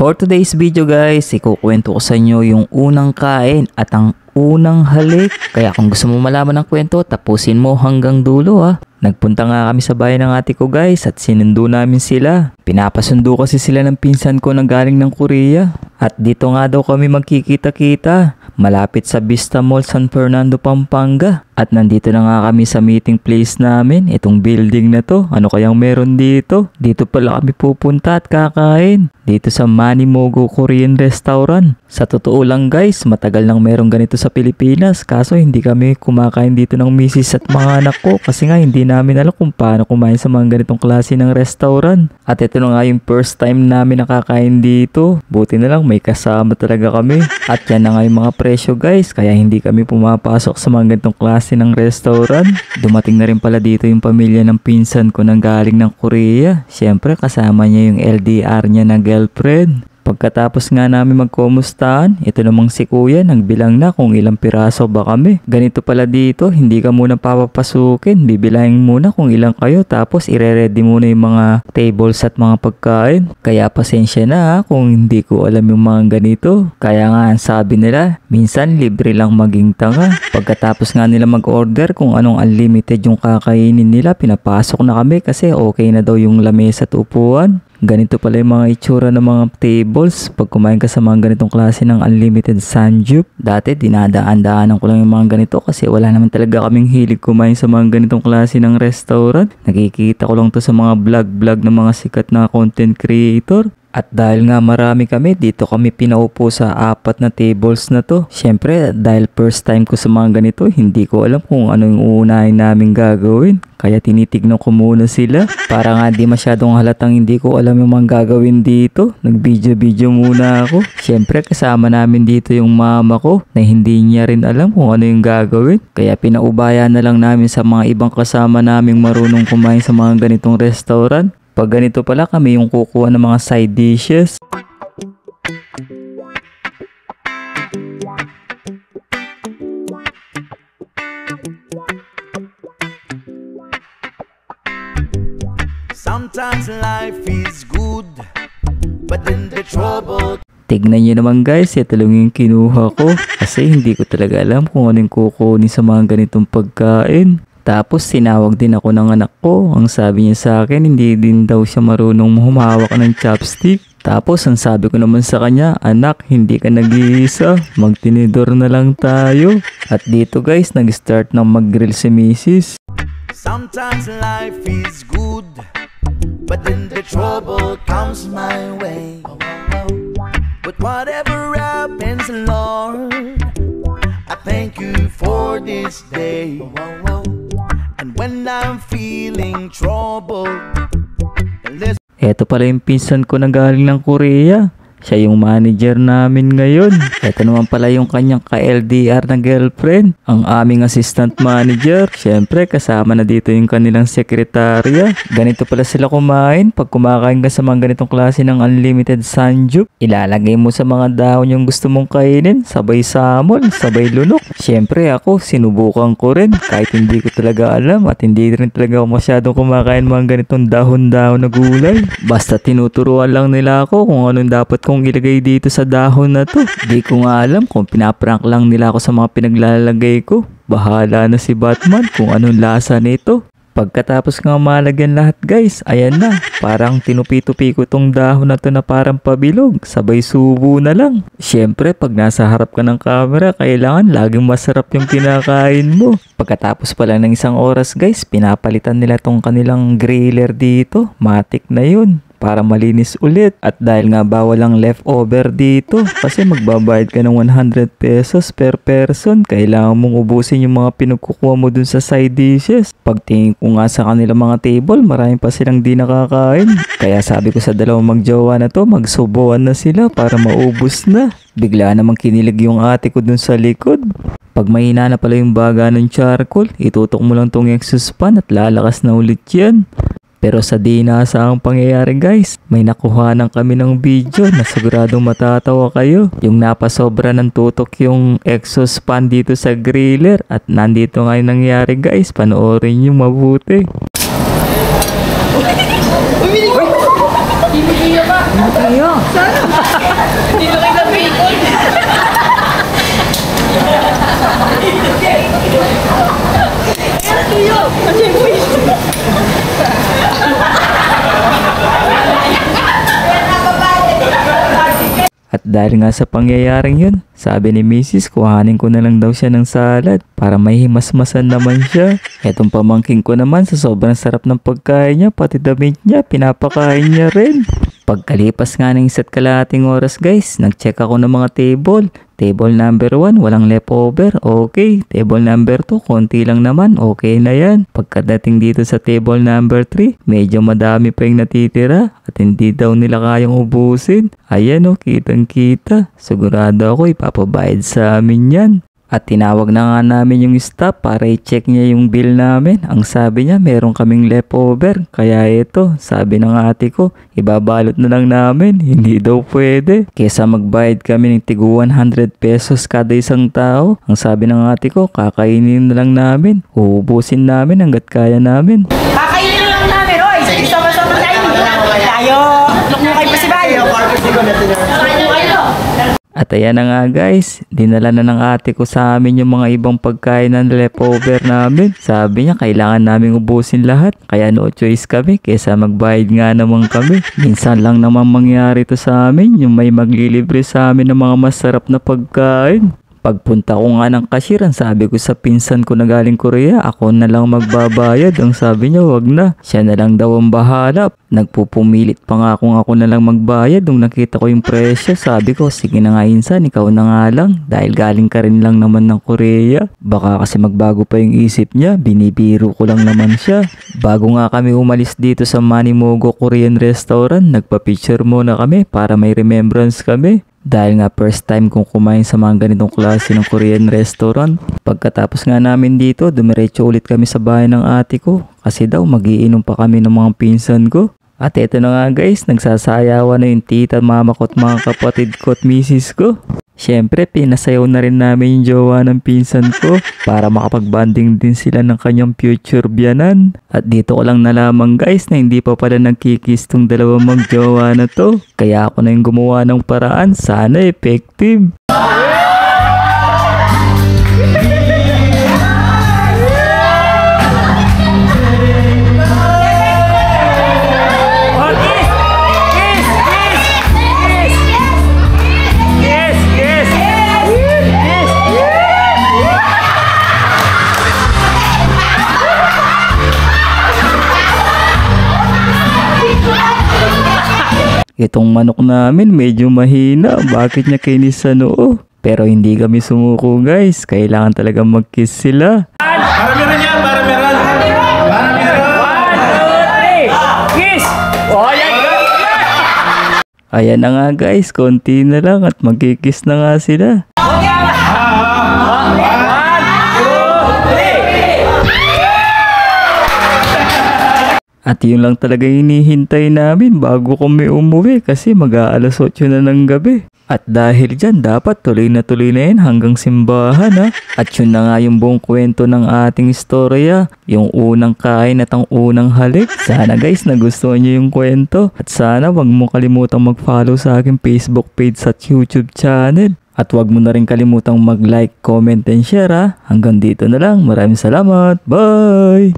For today's video guys, ikukwento ko sa inyo yung unang kain at ang unang halik. Kaya kung gusto mo malaman ng kwento, tapusin mo hanggang dulo ha. Nagpunta nga kami sa bahay ng ate ko guys at sinundo namin sila. Pinapasundo kasi sila ng pinsan ko na galing ng Korea. At dito nga daw kami magkikita-kita. Malapit sa Vista Mall, San Fernando, Pampanga. At nandito na nga kami sa meeting place namin. Itong building na to. Ano kayang meron dito? Dito pala kami pupunta at kakain. Dito sa Manimogo Korean Restaurant. Sa totoo lang guys, matagal nang merong ganito sa Pilipinas. Kaso hindi kami kumakain dito ng misis at mga anak ko. Kasi nga hindi namin alam kung paano kumain sa mga ganitong klase ng restaurant. At ito na nga yung first time namin nakakain dito. Buti na lang may kasama talaga kami. At yan na nga yung mga presyo guys. Kaya hindi kami pumapasok sa mga ganitong klase ng restaurant. Dumating na rin pala dito yung pamilya ng pinsan ko nang galing ng Korea. Siyempre kasama niya yung LDR niya na girlfriend. Pagkatapos nga namin magkumustahan, ito namang si kuya nagbilang na kung ilang piraso ba kami. Ganito pala dito, hindi ka muna papapasukin, bibilangin muna kung ilang kayo tapos ire-ready muna yung mga tables at mga pagkain. Kaya pasensya na ha, kung hindi ko alam yung mga ganito. Kaya nga ang sabi nila, minsan libre lang maging tanga. Pagkatapos nga nila mag-order kung anong unlimited yung kakainin nila, pinapasok na kami kasi okay na daw yung lamesa at upuan. Ganito pala yung mga itsura ng mga tables pag kumain ka sa mga ganitong klase ng unlimited sanjup. Dati dinadaan-daanan ko lang yung mga ganito kasi wala naman talaga kaming hilig kumain sa mga ganitong klase ng restaurant. Nakikita ko lang to sa mga vlog ng mga sikat na content creator. At dahil nga marami kami, dito kami pinaupo sa 4 na tables na to. Siyempre, dahil first time ko sa mga ganito, hindi ko alam kung ano yung uunahin namin gagawin. Kaya tinitignan ko muna sila. Para nga di masyadong halatang hindi ko alam yung mga gagawin dito. Nag-video muna ako. Siyempre, kasama namin dito yung mama ko na hindi niya rin alam kung ano yung gagawin. Kaya pinaubaya na lang namin sa mga ibang kasama naming marunong kumain sa mga ganitong restaurant. Pag ganito pala kami yung kukuha ng mga side dishes. Sometimes life is good, but then the trouble. Tignan nyo naman guys, ito lang yung kinuha ko. Kasi hindi ko talaga alam kung anong kukunin sa mga ganitong pagkain. Tapos sinawag din ako ng anak ko. Ang sabi niya sa akin, hindi din daw siya marunong humawak ng chopstick. Tapos ang sabi ko naman sa kanya, anak, hindi ka nag-iisa. Magtinidor na lang tayo. At dito guys, nag-start ng mag-grill si Mrs. Sometimes life is good, but then the trouble comes my way. But whatever happens, Lord, I thank you for this day. And when I'm feeling troubled, Eto pala yung pinsan ko na galing ng Korea. Siya yung manager namin ngayon. Ito naman pala yung kanyang ka-LDR na girlfriend. Ang aming assistant manager. Siyempre, kasama na dito yung kanilang sekretarya. Ganito pala sila kumain. Pag kumakain ka sa mga ganitong klase ng unlimited sanjup, ilalagay mo sa mga dahon yung gusto mong kainin. Sabay samol, sabay lunok. Siyempre ako, sinubukan ko rin. Kahit hindi ko talaga alam at hindi rin talaga ako masyadong kumakain mga ganitong dahon-dahon na gulay. Basta tinuturuan lang nila ako kung anong dapat kong ilagay dito sa dahon na to. Di ko nga alam kung pinaprank lang nila ako sa mga pinaglalagay ko. Bahala na si Batman kung anong lasa nito. Pagkatapos nga malagyan lahat guys, ayan na. Parang tinupi-tupi ko tong dahon na to na parang pabilog. Sabay subo na lang. Siyempre, pag nasa harap ka ng camera, kailangan laging masarap yung kinakain mo. Pagkatapos pala ng 1 oras guys, pinapalitan nila tong kanilang griller dito. Matik na yun. Para malinis ulit. At dahil nga bawal ang leftover dito kasi magbabayad ka ng 100 pesos per person, kailangan mong ubusin yung mga pinagkukuha mo dun sa side dishes. Pagtingin ko nga sa kanilang mga table, marami pa silang di nakakain. Kaya sabi ko sa dalawang magjowa na to, magsubuan na sila para maubos na. Bigla namang kinilig yung ate ko dun sa likod. Pag mahina na pala yung baga ng charcoal, itutok mo lang tong exhaust fan at lalakas na ulit yan. Pero sa di inaasahang pangyayari guys, may nakuhanan kami ng video na siguradong matatawa kayo. Yung napasobra ng tutok yung exhaust fan dito sa griller at nandito nga yung nangyari guys, panoorin nyo mabuti. At dahil nga sa pangyayaring yun, sabi ni Mrs. kuhanin ko na lang daw siya ng salad para may himasmasan naman siya. Etong pamangking ko naman sa sobrang sarap ng pagkain niya, pati damit niya, pinapakain niya rin. Pagkalipas nga ng isa't kalahating oras guys, nag-check ako ng mga table. Table number 1, walang leftover, okay. Table number 2, konti lang naman, okay na yan. Pagkadating dito sa table number 3, medyo madami pa yung natitira at hindi daw nila kayang ubusin. Ayan o, kitang kita. Sigurado ako ipapabayad sa amin yan. At tinawag na nga namin yung staff para i-check niya yung bill namin. Ang sabi niya, meron kaming leftover. Kaya ito, sabi ng ate ko, ibabalot na lang namin. Hindi daw pwede. Kesa magbayad kami ng tigo 100 pesos kada isang tao. Ang sabi ng ate ko, kakainin na lang namin. Uubusin namin hanggat kaya namin. Kakainin na lang namin, oy! Sama-sama tayo! Tayo! Look mo kayo pa si Bayo! At ayan na nga guys, dinala na ng ate ko sa amin yung mga ibang pagkain na leftover namin. Sabi niya kailangan naming ubusin lahat, kaya no choice kami kesa magbayad nga naman kami. Minsan lang naman mangyari to sa amin, yung may maglilibre sa amin ng mga masarap na pagkain. Pagpunta ko nga ng cashier, ang sabi ko sa pinsan ko na galing Korea, ako na lang magbabayad. Ang sabi niya, wag na. Siya na lang daw ang bahala. Nagpupumilit pa nga kung ako na lang magbayad. Nung nakita ko yung presyo, sabi ko, sige na nga insan, ikaw na nga lang. Dahil galing ka rin lang naman ng Korea. Baka kasi magbago pa yung isip niya, binibiro ko lang naman siya. Bago nga kami umalis dito sa Manimogo Korean Restaurant, nagpa-picture muna kami para may remembrance kami. Dahil nga first time kong kumain sa mga ganitong klase ng Korean restaurant. Pagkatapos nga namin dito, dumiretso ulit kami sa bahay ng ate ko. Kasi daw magiinom pa kami ng mga pinsan ko. At eto na nga guys, nagsasayawan na yung tita, mama ko at mga kapatid ko at misis ko. Siyempre, pinasayaw na rin namin yung jowa ng pinsan ko para makapag-banding din sila ng kanyang future biyanan. At dito ko lang nalaman guys na hindi pa pala nagkikiss tong dalawang magjowa na to. Kaya ako na yung gumawa ng paraan, sana effective. Itong manok namin medyo mahina. Bakit niya kinis sa noo? Pero hindi kami sumuko guys. Kailangan talagang mag-kiss sila. Para meron yan! Para meron! Para meron! 1, 2, 3! Kiss! Oh, yan! Ayan na nga guys. Konti na lang at mag-kiss na nga sila. At yun lang talaga hinihintay namin bago kami umuwi kasi mag-aalas 8 na ng gabi. At dahil dyan, dapat tuloy na yan hanggang simbahan ha. At yun na nga yung buong kwento ng ating istorya. Yung unang kain at ang unang halik. Sana guys nagustuhan nyo yung kwento. At sana wag mo kalimutang mag-follow sa aking Facebook page at YouTube channel. At wag mo na rin kalimutang mag-like, comment, and share ha. Hanggang dito na lang. Maraming salamat. Bye!